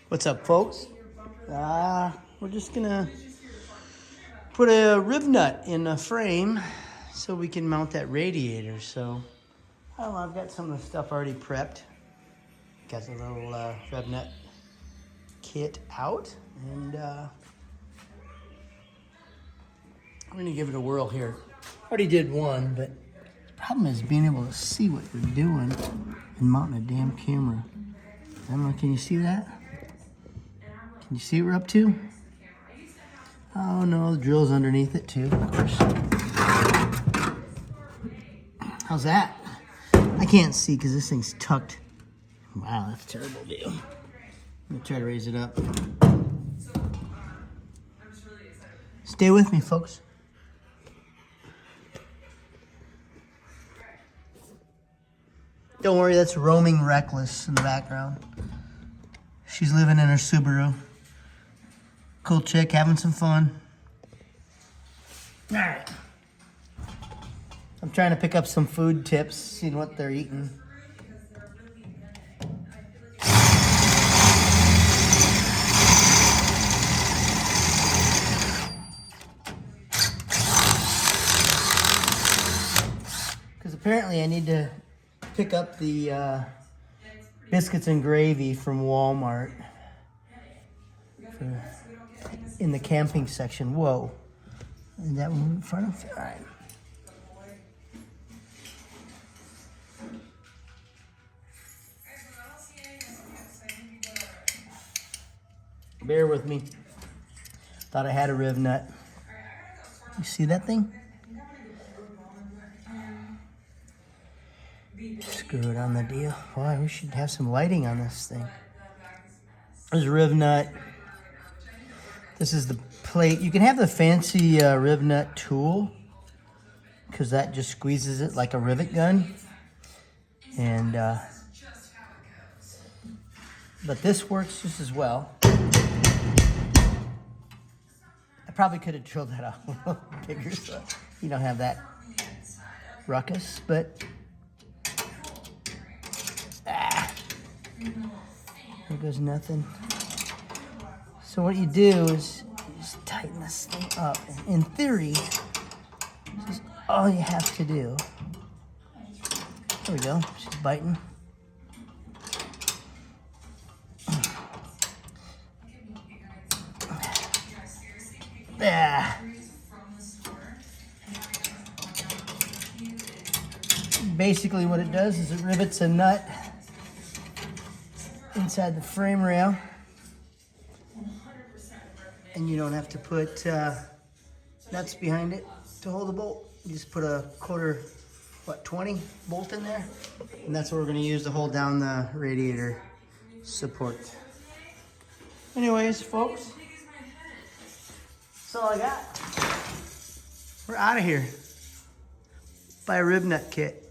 What's up, folks? We're just gonna put a rib nut in a frame so we can mount that radiator. So, I don't know, I've got some of the stuff already prepped. Got the little rib nut kit out, and we're gonna give it a whirl here. Already did one, but the problem is being able to see what we're doing and mounting a damn camera. I don't know, can you see that? Can you see what we're up to? Oh no, the drill's underneath it too, of course. How's that? I can't see because this thing's tucked. Wow, that's a terrible view. I'm gonna try to raise it up. Stay with me, folks. Don't worry, that's Roaming Reckless in the background. She's living in her Subaru. Cool chick, having some fun. All right. I'm trying to pick up some food tips, seeing what they're eating. Because apparently I need to pick up the biscuits and gravy from Walmart in the camping section. Whoa. And that one in front of it? All right. Bear with me. Thought I had a rib nut. You see that thing? Screw it on the deal. Boy, we should have some lighting on this thing. There's a rib nut. This is the plate. You can have the fancy rib nut tool because that just squeezes it like a rivet gun. And but this works just as well. I probably could have drilled that out a little bigger so you don't have that ruckus, but there goes nothing. So what you do is you just tighten this thing up. In theory, this is all you have to do. There we go. She's biting. Yeah. Basically what it does is it rivets a nut inside the frame rail, and you don't have to put nuts behind it to hold the bolt. You just put a quarter, 20 bolt in there, and that's what we're going to use to hold down the radiator support. Anyways, folks, that's all I got. We're out of here. Buy a rib nut kit.